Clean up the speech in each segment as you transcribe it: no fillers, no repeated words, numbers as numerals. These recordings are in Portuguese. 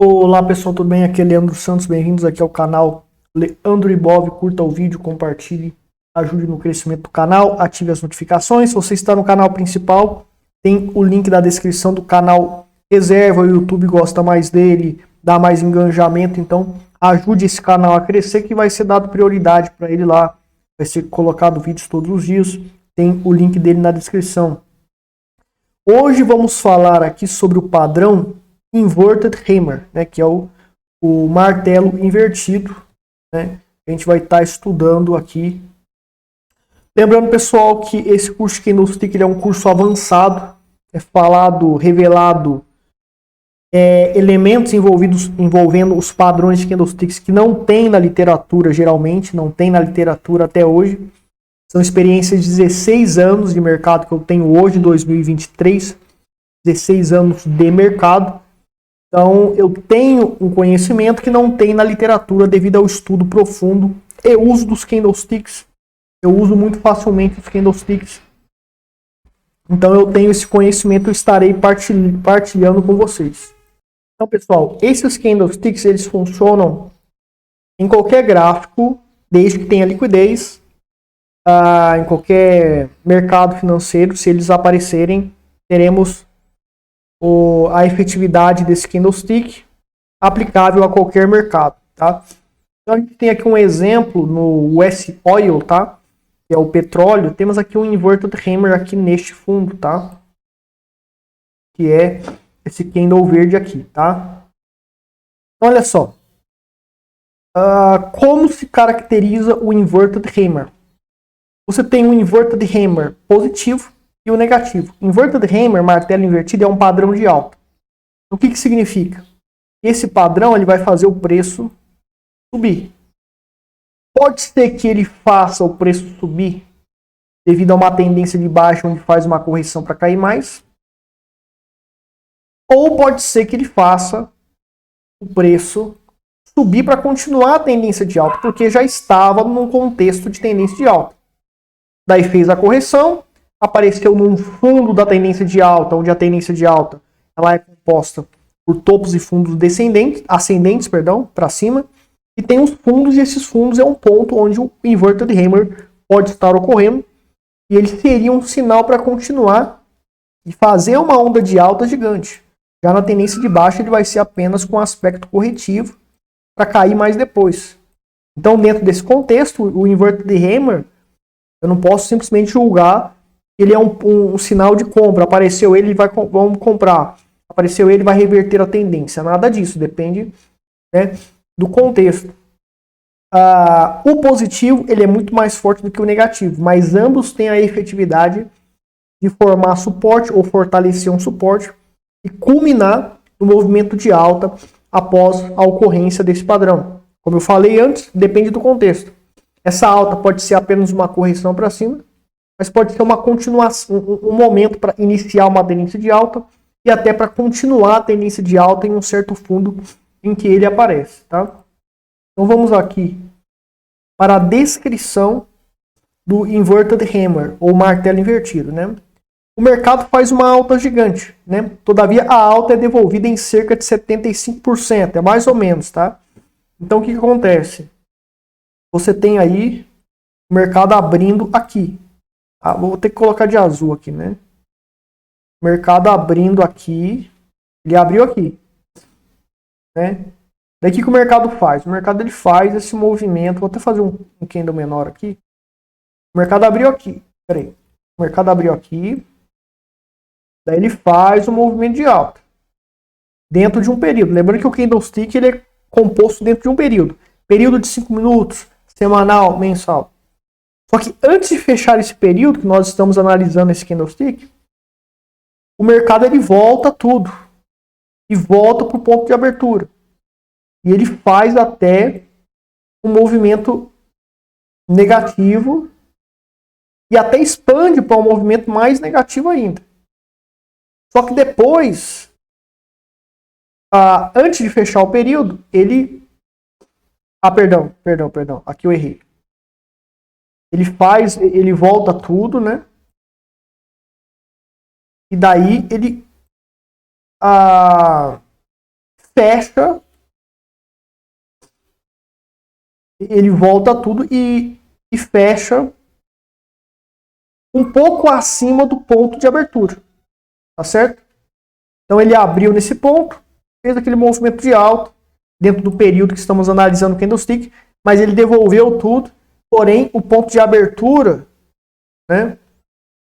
Olá pessoal, tudo bem? Aqui é Leandro Santos, bem-vindos aqui ao canal Leandro Ibov. Curta o vídeo, compartilhe, ajude no crescimento do canal, ative as notificações. Se você está no canal principal, tem o link da descrição do canal reserva, o YouTube gosta mais dele, dá mais engajamento, então ajude esse canal a crescer que vai ser dado prioridade para ele lá, vai ser colocado vídeos todos os dias, tem o link dele na descrição. Hoje vamos falar aqui sobre o padrão Inverted Hammer, né, que é o martelo invertido, né, a gente vai estar estudando aqui. Lembrando, pessoal, que esse curso de Candlestick é um curso avançado, é falado, revelado elementos envolvendo os padrões de Candlesticks que não tem na literatura, geralmente, não tem na literatura até hoje. São experiências de 16 anos de mercado que eu tenho hoje, em 2023, 16 anos de mercado. Então, eu tenho um conhecimento que não tem na literatura devido ao estudo profundo e uso dos candlesticks. Eu uso muito facilmente os candlesticks. Então, eu tenho esse conhecimento e estarei partilhando com vocês. Então, pessoal, esses candlesticks, eles funcionam em qualquer gráfico, desde que tenha liquidez, em qualquer mercado financeiro. Se eles aparecerem, teremos a efetividade desse candlestick aplicável a qualquer mercado, tá? Então a gente tem aqui um exemplo no US Oil, tá? Que é o petróleo. Temos aqui um Inverted Hammer aqui neste fundo, tá? Que é esse candle verde aqui, tá? Então, olha só. Como se caracteriza o Inverted Hammer? Você tem um Inverted Hammer positivo e o negativo. Inverted Hammer, martelo invertido, é um padrão de alta. O que significa? Esse padrão ele vai fazer o preço subir. Pode ser que ele faça o preço subir devido a uma tendência de baixa onde faz uma correção para cair mais. Ou pode ser que ele faça o preço subir para continuar a tendência de alta, porque já estava num contexto de tendência de alta. Daí fez a correção, apareceu num fundo da tendência de alta, onde a tendência de alta ela é composta por topos e fundos ascendentes, para cima, e tem os fundos, e esses fundos é um ponto onde o Inverted Hammer pode estar ocorrendo, e ele seria um sinal para continuar e fazer uma onda de alta gigante. Já na tendência de baixa ele vai ser apenas com aspecto corretivo para cair mais depois. Então, dentro desse contexto, o Inverted Hammer, eu não posso simplesmente julgar ele é um sinal de compra. Apareceu ele, vamos comprar. Apareceu ele, vai reverter a tendência. Nada disso, depende, né, do contexto. O positivo ele é muito mais forte do que o negativo, mas ambos têm a efetividade de formar suporte ou fortalecer um suporte e culminar no movimento de alta após a ocorrência desse padrão. Como eu falei antes, depende do contexto. Essa alta pode ser apenas uma correção para cima, mas pode ser uma continuação, um momento para iniciar uma tendência de alta e até para continuar a tendência de alta em um certo fundo em que ele aparece, tá? Então vamos aqui para a descrição do Inverted Hammer, ou martelo invertido, né? O mercado faz uma alta gigante, né? Todavia a alta é devolvida em cerca de 75%, é mais ou menos, tá? Então o que acontece? Você tem aí o mercado abrindo aqui. Vou ter que colocar de azul aqui, né? O mercado abrindo aqui. Ele abriu aqui, né? Daí o que o mercado faz? O mercado ele faz esse movimento. Vou até fazer um candle menor aqui. O mercado abriu aqui. Peraí. O mercado abriu aqui. Daí ele faz o movimento de alta dentro de um período. Lembrando que o candlestick ele é composto dentro de um período. Período de 5 minutos, semanal, mensal. Só que antes de fechar esse período que nós estamos analisando esse candlestick, o mercado ele volta tudo e volta para o ponto de abertura. E ele faz até um movimento negativo e até expande para um movimento mais negativo ainda. Só que depois, antes de fechar o período, ele... perdão, aqui eu errei. Ele volta tudo, né? E daí ele fecha, ele volta tudo e fecha um pouco acima do ponto de abertura, tá certo? Então ele abriu nesse ponto, fez aquele movimento de alta dentro do período que estamos analisando o candlestick, mas ele devolveu tudo, porém o ponto de abertura, né?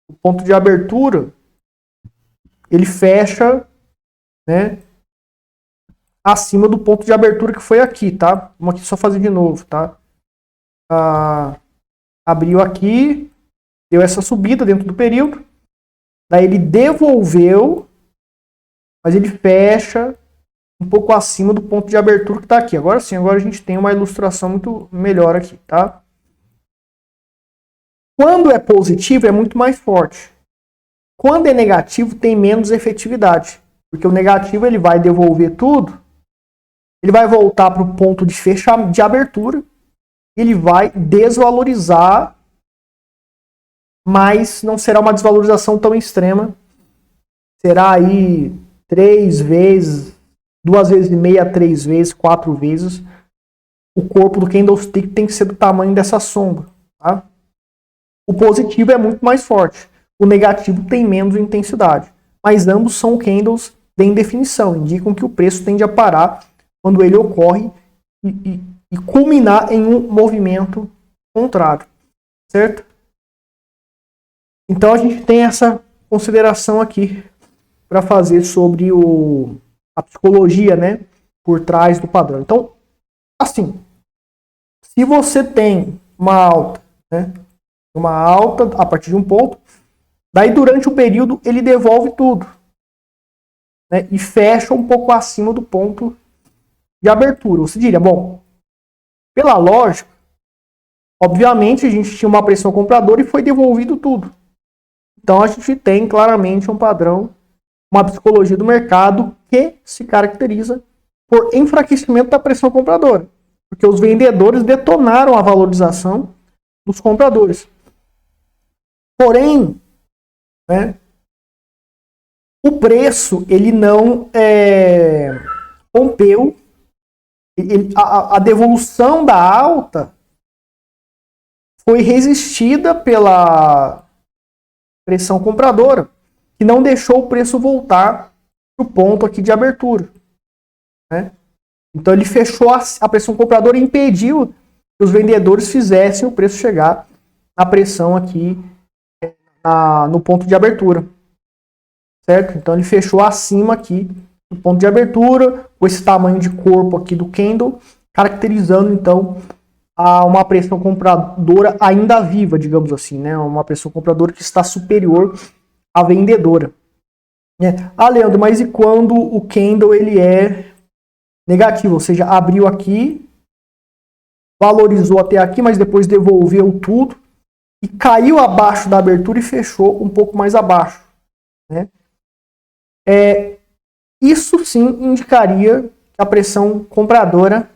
O ponto de abertura, ele fecha, né, acima do ponto de abertura que foi aqui, tá? Vamos aqui só fazer de novo, tá? Abriu aqui, deu essa subida dentro do período, daí ele devolveu, mas ele fecha um pouco acima do ponto de abertura que está aqui. Agora sim, agora a gente tem uma ilustração muito melhor aqui, tá? Quando é positivo, é muito mais forte. Quando é negativo, tem menos efetividade. Porque o negativo ele vai devolver tudo, ele vai voltar para o ponto de fechamento, de abertura, ele vai desvalorizar, mas não será uma desvalorização tão extrema. Será aí 3 vezes, 2 vezes e meia, 3 vezes, 4 vezes. O corpo do candlestick tem que ser do tamanho dessa sombra, tá? O positivo é muito mais forte. O negativo tem menos intensidade. Mas ambos são candles bem definição. Indicam que o preço tende a parar quando ele ocorre e culminar em um movimento contrário. Certo? Então a gente tem essa consideração aqui para fazer sobre a psicologia, né, por trás do padrão. Então, assim, se você tem uma alta, né, uma alta a partir de um ponto, daí durante o período ele devolve tudo, né, e fecha um pouco acima do ponto de abertura. Você diria, bom, pela lógica, obviamente a gente tinha uma pressão compradora e foi devolvido tudo. Então a gente tem claramente um padrão, uma psicologia do mercado que se caracteriza por enfraquecimento da pressão compradora. Porque os vendedores detonaram a valorização dos compradores. Porém, né, o preço ele não rompeu, a devolução da alta foi resistida pela pressão compradora, que não deixou o preço voltar para o ponto aqui de abertura, né? Então ele fechou a pressão compradora e impediu que os vendedores fizessem o preço chegar na pressão aqui no ponto de abertura, certo? Então ele fechou acima aqui do ponto de abertura, com esse tamanho de corpo aqui do candle, caracterizando então uma pressão compradora ainda viva, digamos assim, né? Uma pressão compradora que está superior à vendedora. Leandro, mas e quando o candle ele é negativo? Ou seja, abriu aqui, valorizou até aqui, mas depois devolveu tudo e caiu abaixo da abertura e fechou um pouco mais abaixo, né? Isso sim indicaria que a pressão compradora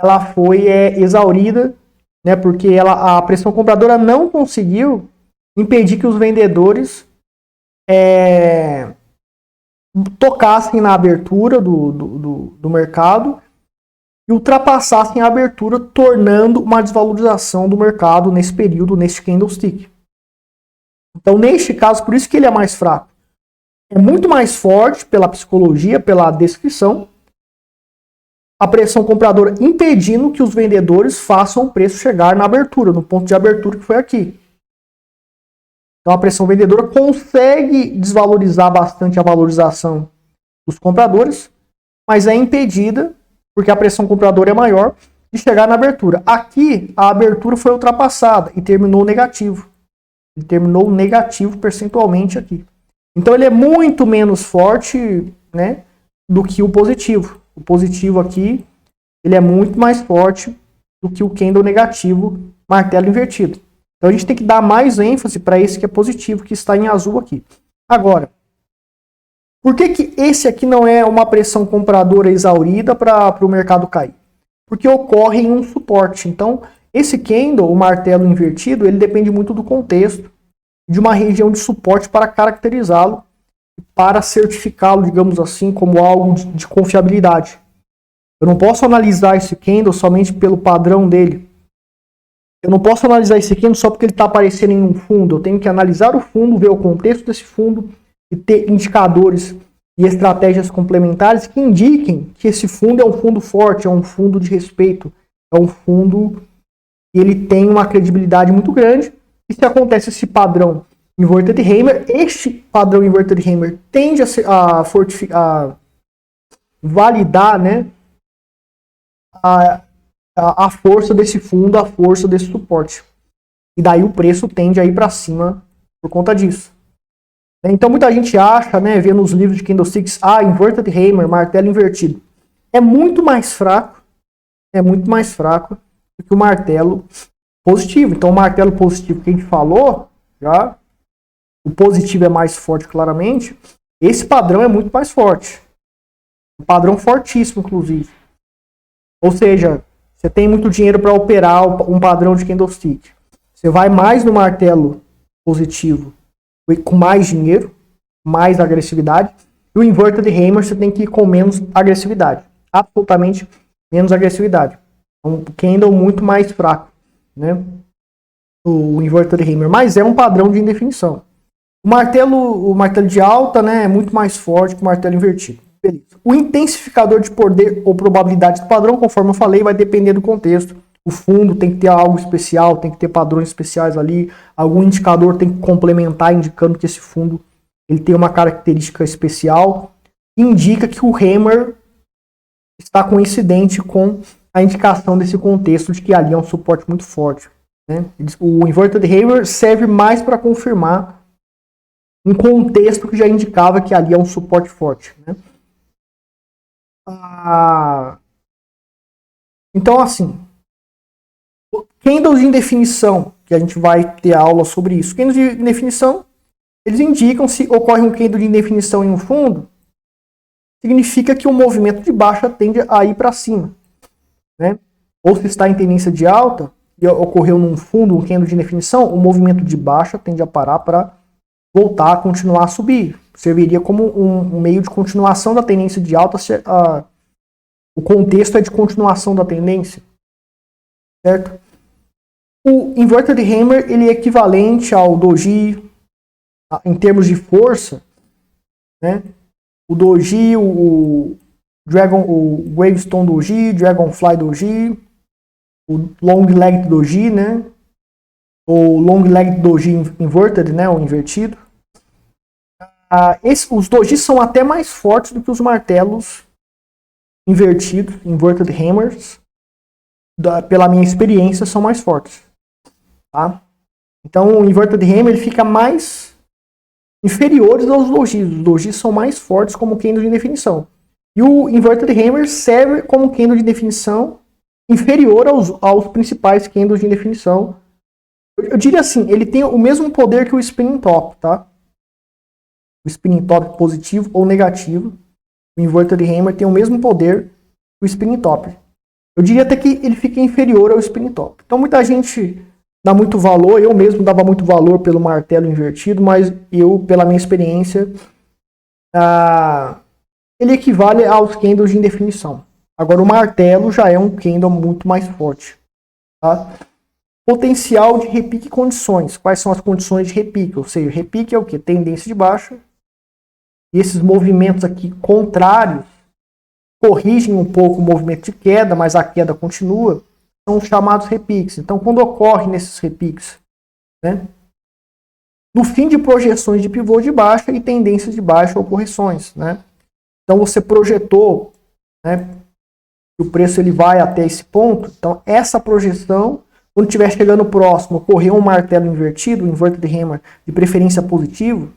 ela foi exaurida, né? Porque a pressão compradora não conseguiu impedir que os vendedores tocassem na abertura do mercado e ultrapassassem a abertura, tornando uma desvalorização do mercado nesse período, neste candlestick. Então, neste caso, por isso que ele é mais fraco. É muito mais forte pela psicologia, pela descrição, a pressão compradora impedindo que os vendedores façam o preço chegar na abertura, no ponto de abertura que foi aqui. Então a pressão vendedora consegue desvalorizar bastante a valorização dos compradores, mas é impedida, porque a pressão compradora é maior, de chegar na abertura. Aqui a abertura foi ultrapassada e terminou negativo. Ele terminou negativo percentualmente aqui. Então ele é muito menos forte, né, do que o positivo. O positivo aqui, ele é muito mais forte do que o candle negativo, martelo invertido. Então a gente tem que dar mais ênfase para esse que é positivo, que está em azul aqui. Agora, por que esse aqui não é uma pressão compradora exaurida para o mercado cair? Porque ocorre em um suporte. Então, esse candle, o martelo invertido, ele depende muito do contexto, de uma região de suporte para caracterizá-lo para certificá-lo, digamos assim, como algo de confiabilidade. Eu não posso analisar esse candle somente pelo padrão dele. Eu não posso analisar esse candle só porque ele está aparecendo em um fundo. Eu tenho que analisar o fundo, ver o contexto desse fundo e ter indicadores e estratégias complementares que indiquem que esse fundo é um fundo forte, é um fundo de respeito, é um fundo que ele tem uma credibilidade muito grande. E se acontece esse padrão Inverted Hammer, este padrão Inverted Hammer tende a validar, né, a força desse fundo, a força desse suporte. E daí o preço tende a ir para cima por conta disso. Então muita gente acha, né, vê nos livros de Candlesticks, Inverted Hammer, martelo invertido. É muito mais fraco do que o martelo positivo. Então o martelo positivo que a gente falou, já o positivo é mais forte claramente, esse padrão é muito mais forte. Um padrão fortíssimo, inclusive. Ou seja, você tem muito dinheiro para operar um padrão de candlestick. Você vai mais no martelo positivo com mais dinheiro, mais agressividade. E o Inverted Hammer você tem que ir com menos agressividade. Absolutamente menos agressividade. Um candle muito mais fraco, né? O Inverted Hammer. Mas é um padrão de indefinição. O martelo de alta, né, é muito mais forte que o martelo invertido. Beleza. O intensificador de poder ou probabilidade do padrão, conforme eu falei, vai depender do contexto. O fundo tem que ter algo especial, tem que ter padrões especiais ali. Algum indicador tem que complementar, indicando que esse fundo ele tem uma característica especial. Indica que o Hammer está coincidente com a indicação desse contexto de que ali é um suporte muito forte, né? O Inverted Hammer serve mais para confirmar um contexto que já indicava que ali é um suporte forte, né? Então, assim, candles de indefinição, que a gente vai ter aula sobre isso. Candles de indefinição, eles indicam se ocorre um candle de indefinição em um fundo, significa que o movimento de baixa tende a ir para cima, né? Ou se está em tendência de alta e ocorreu num fundo um candle de indefinição, o movimento de baixa tende a parar para voltar a continuar a subir. Serviria como um meio de continuação da tendência de alta. O contexto é de continuação da tendência, certo? O Inverted Hammer ele é equivalente ao Doji em termos de força, né? O Doji, o Gravestone Doji, Dragonfly Doji, o Long Legged Doji, né? O Long Legged Doji Inverted, né? O invertido. Os dojis são até mais fortes do que os martelos invertidos, Inverted Hammers. Pela minha experiência, são mais fortes. Tá? Então, o Inverted Hammer ele fica mais inferiores aos dojis. Os dojis são mais fortes como candle de definição. E o Inverted Hammer serve como candle de definição inferior aos principais candles de definição. Eu diria assim, ele tem o mesmo poder que o Spinning Top, tá? O Spinning Top positivo ou negativo. O Inverted Hammer tem o mesmo poder que o Spinning Top. Eu diria até que ele fica inferior ao Spinning Top. Então muita gente dá muito valor, eu mesmo dava muito valor pelo martelo invertido, mas eu, pela minha experiência, ele equivale aos candles de indefinição. Agora o martelo já é um candle muito mais forte. Tá? Potencial de repique e condições. Quais são as condições de repique? Ou seja, repique é o que? Tendência de baixa. E esses movimentos aqui contrários corrigem um pouco o movimento de queda, mas a queda continua. São os chamados repiques. Então, quando ocorre nesses repiques, né, no fim de projeções de pivô de baixa e tendências de baixa ou correções, né? Então, você projetou, né, que o preço ele vai até esse ponto. Então, essa projeção, quando estiver chegando próximo, ocorreu um martelo invertido, um inverted hammer, de preferência positivo,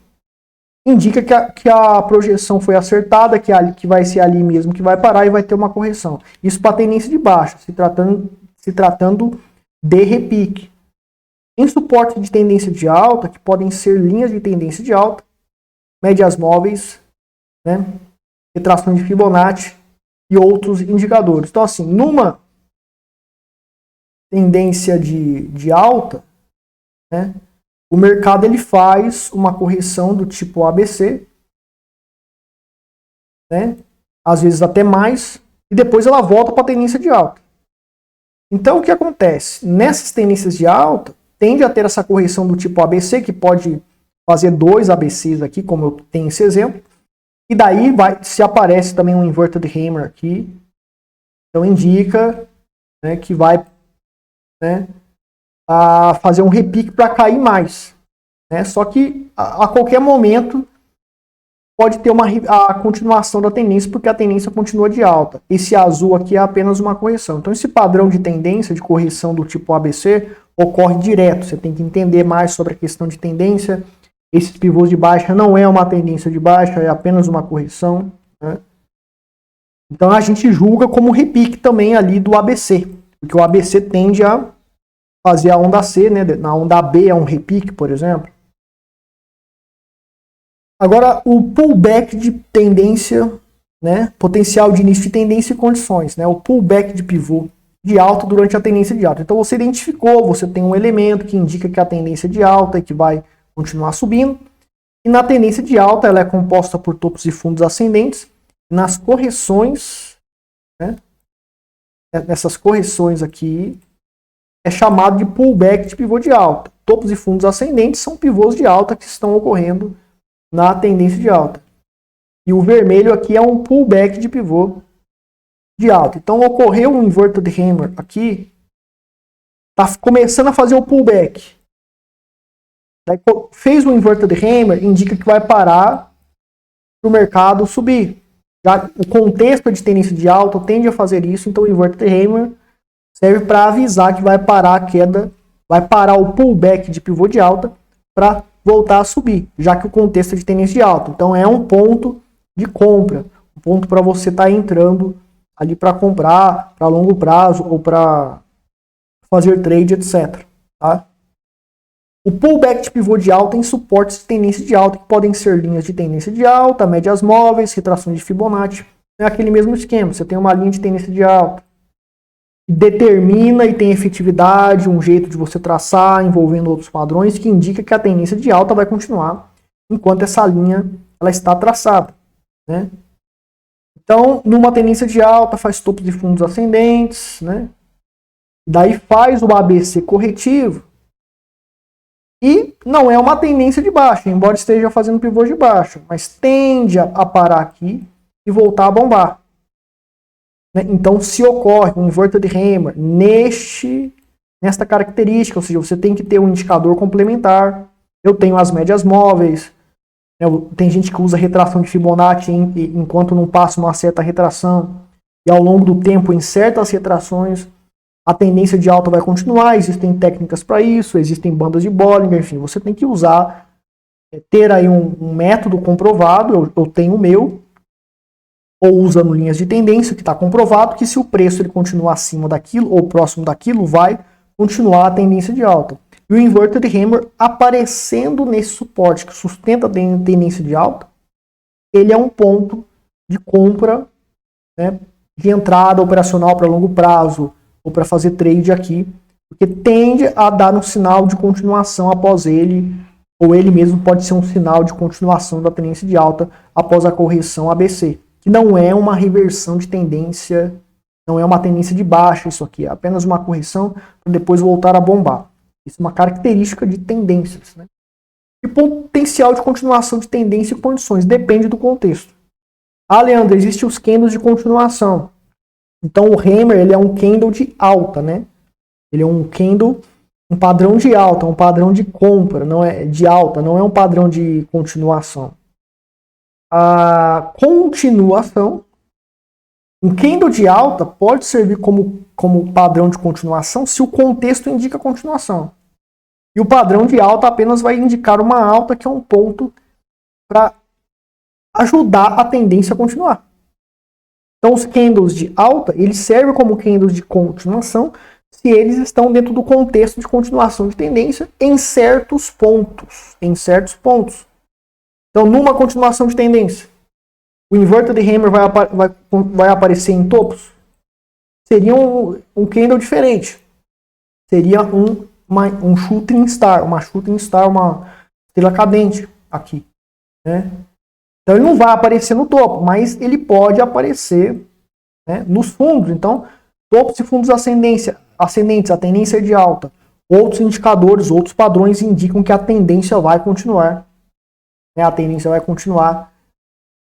indica que a projeção foi acertada, que vai ser ali mesmo que vai parar e vai ter uma correção. Isso para tendência de baixa, se tratando de repique. Em suporte de tendência de alta, que podem ser linhas de tendência de alta, médias móveis, né, retrações de Fibonacci e outros indicadores. Então, assim, numa tendência de alta, né, o mercado ele faz uma correção do tipo ABC, né? Às vezes até mais, e depois ela volta para a tendência de alta. Então o que acontece? Nessas tendências de alta, tende a ter essa correção do tipo ABC, que pode fazer 2 ABCs aqui, como eu tenho esse exemplo, e daí se aparece também um inverted hammer aqui, então indica, né, que vai, né, a fazer um repique para cair mais, né? Só que a qualquer momento pode ter a continuação da tendência, porque a tendência continua de alta. Esse azul aqui é apenas uma correção. Então esse padrão de tendência, de correção do tipo ABC, ocorre direto. Você tem que entender mais sobre a questão de tendência. Esses pivôs de baixa não é uma tendência de baixa, é apenas uma correção, né? Então a gente julga como repique também ali do ABC, porque o ABC tende a fazer a onda C, né? Na onda B é um repique, por exemplo. Agora, o pullback de tendência, né? Potencial de início de tendência e condições, né? O pullback de pivô de alta durante a tendência de alta. Então você identificou, você tem um elemento que indica que a tendência é de alta e que vai continuar subindo. E na tendência de alta, ela é composta por topos e fundos ascendentes. Nas correções, né? Nessas correções aqui, é chamado de pullback de pivô de alta. Topos e fundos ascendentes são pivôs de alta que estão ocorrendo na tendência de alta. E o vermelho aqui é um pullback de pivô de alta. Então ocorreu um inverted hammer aqui, está começando a fazer o pullback. Daí, fez o inverted hammer, indica que vai parar para o mercado subir. Já o contexto de tendência de alta tende a fazer isso, então o inverted hammer serve para avisar que vai parar a queda, vai parar o pullback de pivô de alta para voltar a subir, já que o contexto é de tendência de alta. Então é um ponto de compra, um ponto para você estar entrando ali para comprar, para longo prazo ou para fazer trade, etc. Tá? O pullback de pivô de alta tem suportes de tendência de alta, que podem ser linhas de tendência de alta, médias móveis, retrações de Fibonacci. É aquele mesmo esquema, você tem uma linha de tendência de alta, determina e tem efetividade, um jeito de você traçar envolvendo outros padrões que indica que a tendência de alta vai continuar enquanto essa linha ela está traçada, né? Então, numa tendência de alta, faz topos e fundos ascendentes, né? Daí faz o ABC corretivo e não é uma tendência de baixa, embora esteja fazendo pivô de baixa, mas tende a parar aqui e voltar a bombar. Então, se ocorre um inverted hammer nesta característica, ou seja, você tem que ter um indicador complementar. Eu tenho as médias móveis, né? Tem gente que usa retração de Fibonacci enquanto não passa uma certa retração, e ao longo do tempo, em certas retrações, a tendência de alta vai continuar. Existem técnicas para isso, existem bandas de Bollinger, enfim, você tem que usar, ter aí um método comprovado. Eu tenho o meu, ou usando linhas de tendência, que está comprovado que se o preço ele continuar acima daquilo ou próximo daquilo, vai continuar a tendência de alta. E o inverted hammer aparecendo nesse suporte que sustenta a tendência de alta, ele é um ponto de compra, né, de entrada operacional para longo prazo ou para fazer trade aqui, porque tende a dar um sinal de continuação após ele, ou ele mesmo pode ser um sinal de continuação da tendência de alta após a correção ABC. Que não é uma reversão de tendência, não é uma tendência de baixa isso aqui, é apenas uma correção para depois voltar a bombar. Isso é uma característica de tendências, né? E potencial de continuação de tendência e condições, depende do contexto. Ah, Leandro, existem os candles de continuação. Então o hammer ele é um candle de alta, né? Ele é um candle, um padrão de alta, um padrão de compra, não é de alta, não é um padrão de continuação. A continuação, um candle de alta pode servir como padrão de continuação se o contexto indica continuação. E o padrão de alta apenas vai indicar uma alta, que é um ponto para ajudar a tendência a continuar. Então os candles de alta, eles servem como candles de continuação se eles estão dentro do contexto de continuação de tendência em certos pontos. Então, numa continuação de tendência, o inverted hammer vai aparecer em topos? Seria um candle diferente. Seria um shooting star, uma estrela cadente aqui, né? Então ele não vai aparecer no topo, mas ele pode aparecer, né, nos fundos. Então, topos e fundos ascendentes, a tendência é de alta. Outros indicadores, outros padrões indicam que a tendência vai continuar. Né, a tendência vai continuar.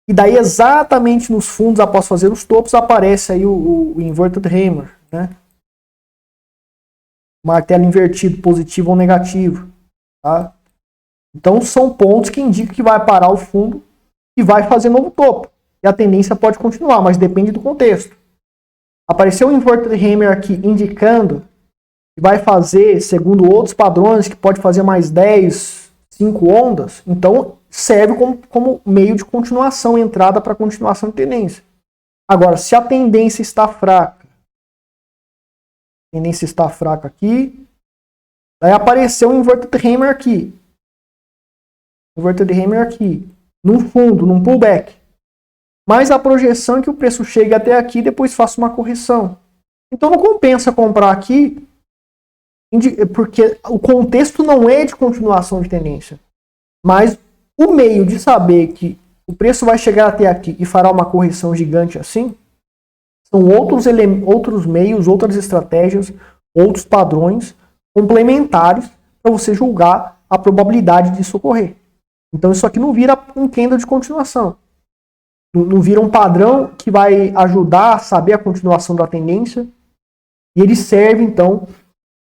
E daí, exatamente nos fundos, após fazer os topos, aparece aí o inverted hammer, né? Martelo invertido, positivo ou negativo. Tá? Então, são pontos que indicam que vai parar o fundo e vai fazer novo topo. E a tendência pode continuar, mas depende do contexto. Apareceu o inverted hammer aqui indicando que vai fazer, segundo outros padrões, que pode fazer mais 10, 5 ondas. Então, serve como meio de continuação, entrada para continuação de tendência. Agora, se a tendência está fraca, aqui, daí apareceu o inverted hammer aqui. Num fundo, num pullback. Mas a projeção é que o preço chegue até aqui e depois faça uma correção. Então não compensa comprar aqui, porque o contexto não é de continuação de tendência. Mas o meio de saber que o preço vai chegar até aqui e fará uma correção gigante assim, são outros meios, outras estratégias, outros padrões complementares para você julgar a probabilidade disso ocorrer. Então isso aqui não vira um candle de continuação. Não vira um padrão que vai ajudar a saber a continuação da tendência. E ele serve, então,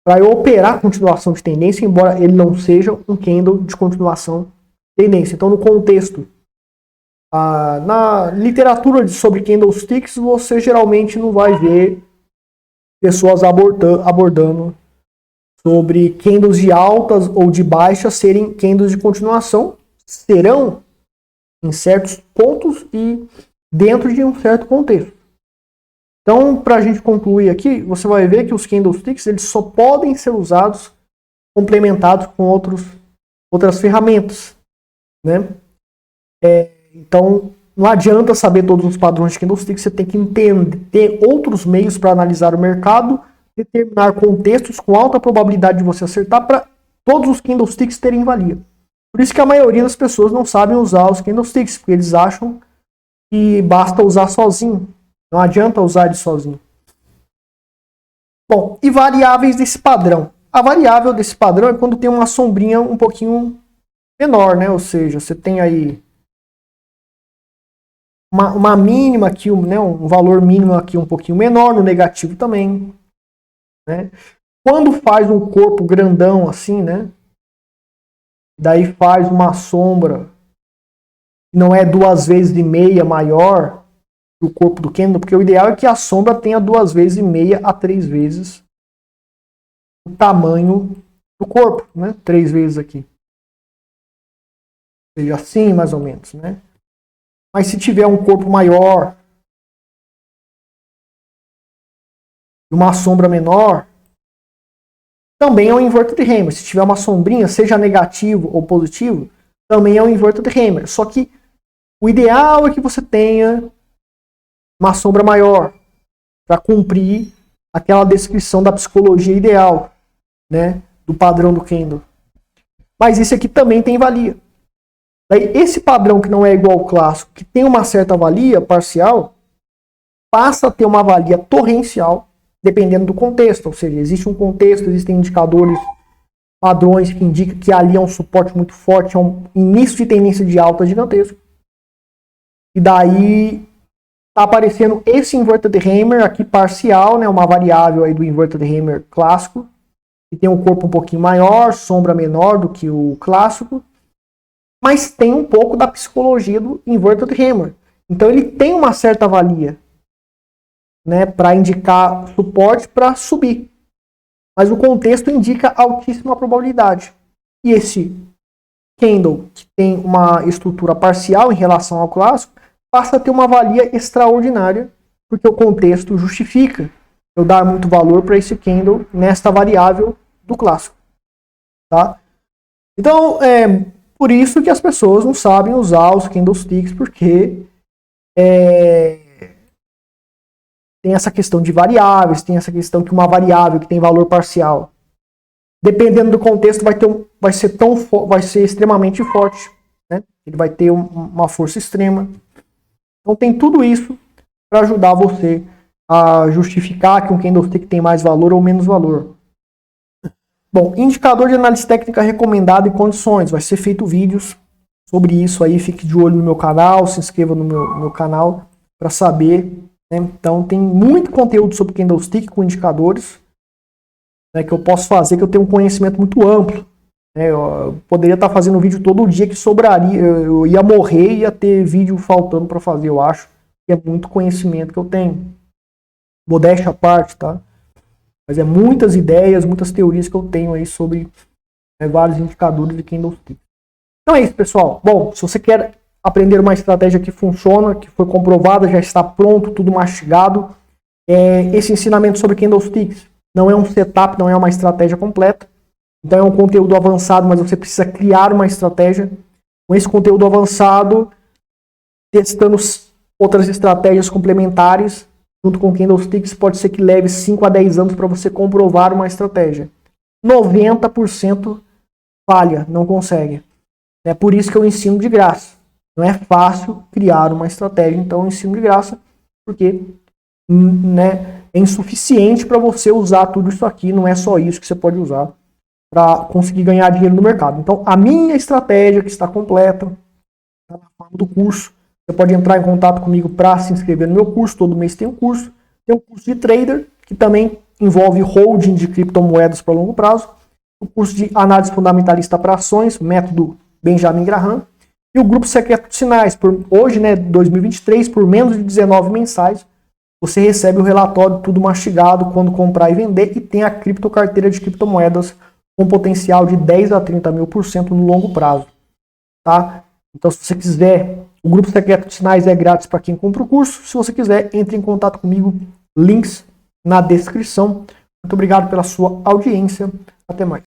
para operar a continuação de tendência, embora ele não seja um candle de continuação de tendência. Então, no contexto, na literatura sobre candlesticks, você geralmente não vai ver pessoas abordando sobre candles de altas ou de baixas serem candles de continuação. Serão em certos pontos e dentro de um certo contexto. Então, para a gente concluir aqui, você vai ver que os candlesticks eles só podem ser usados complementados com outras ferramentas, né? Então, não adianta saber todos os padrões de candlesticks, você tem que ter outros meios para analisar o mercado, determinar contextos com alta probabilidade de você acertar para todos os candlesticks terem valia. Por isso que a maioria das pessoas não sabem usar os candlesticks, porque eles acham que basta usar sozinho. Não adianta usar ele sozinho. Bom, e variáveis desse padrão? A variável desse padrão é quando tem uma sombrinha um pouquinho menor, né? Ou seja, você tem aí uma mínima aqui, né? Um valor mínimo aqui um pouquinho menor, no negativo também, né? Quando faz um corpo grandão assim, né? Daí faz uma sombra que não é 2,5 vezes maior que o corpo do candle, porque o ideal é que a sombra tenha 2,5 vezes a 3 vezes o tamanho do corpo, né? 3 vezes aqui. Ou seja, assim mais ou menos, né? Mas se tiver um corpo maior e uma sombra menor, também é um inverted hammer. Se tiver uma sombrinha, seja negativo ou positivo, também é um inverted hammer. Só que o ideal é que você tenha uma sombra maior para cumprir aquela descrição da psicologia ideal, né, do padrão do candle. Mas esse aqui também tem valia. Daí, esse padrão que não é igual ao clássico, que tem uma certa valia parcial, passa a ter uma valia torrencial, dependendo do contexto. Ou seja, existe um contexto, existem indicadores, padrões que indicam que ali é um suporte muito forte, é um início de tendência de alta gigantesco. E daí está aparecendo esse inverted hammer aqui parcial, né, uma variável aí do inverted hammer clássico, que tem um corpo um pouquinho maior, sombra menor do que o clássico, mas tem um pouco da psicologia do inverted hammer. Então ele tem uma certa valia, né, para indicar suporte para subir. Mas o contexto indica altíssima probabilidade. E esse candle, que tem uma estrutura parcial em relação ao clássico, passa a ter uma valia extraordinária, porque o contexto justifica eu dar muito valor para esse candle nesta variável do clássico. Tá? Então, é por isso que as pessoas não sabem usar os candlesticks, porque tem essa questão de variáveis, tem essa questão que uma variável que tem valor parcial, dependendo do contexto, vai ser extremamente forte. né? Ele vai ter uma força extrema. Então tem tudo isso para ajudar você a justificar que um candlestick tem mais valor ou menos valor. Bom, indicador de análise técnica recomendado em condições. Vai ser feito vídeos sobre isso aí. Fique de olho no meu canal, se inscreva no meu canal para saber. Né? Então tem muito conteúdo sobre candlestick com indicadores, né, que eu posso fazer, que eu tenho um conhecimento muito amplo. Né? Eu poderia estar fazendo vídeo todo dia que sobraria, eu ia morrer e ia ter vídeo faltando para fazer, eu acho. Que é muito conhecimento que eu tenho. Modéstia à parte, tá? Mas é muitas ideias, muitas teorias que eu tenho aí sobre vários indicadores de candlestick. Então é isso, pessoal. Bom, se você quer aprender uma estratégia que funciona, que foi comprovada, já está pronto, tudo mastigado, esse ensinamento sobre candlesticks não é um setup, não é uma estratégia completa. Então é um conteúdo avançado, mas você precisa criar uma estratégia. Com esse conteúdo avançado, testando outras estratégias complementares, junto com candlesticks, pode ser que leve 5 a 10 anos para você comprovar uma estratégia. 90% falha, não consegue. É por isso que eu ensino de graça. Não é fácil criar uma estratégia, então eu ensino de graça, porque né, é insuficiente para você usar tudo isso aqui, não é só isso que você pode usar para conseguir ganhar dinheiro no mercado. Então, a minha estratégia, que está completa, está na forma do curso. Você pode entrar em contato comigo para se inscrever no meu curso. Todo mês tem um curso. Tem um curso de trader, que também envolve holding de criptomoedas para longo prazo. O curso de análise fundamentalista para ações, método Benjamin Graham. E o grupo secreto de sinais. Hoje, né, 2023, por menos de 19 mensais, você recebe o relatório tudo mastigado quando comprar e vender. E tem a criptocarteira de criptomoedas com potencial de 10 a 30 mil % no longo prazo. Tá? Então, se você quiser, o grupo secreto de sinais é grátis para quem compra o curso. Se você quiser, entre em contato comigo. Links na descrição. Muito obrigado pela sua audiência. Até mais.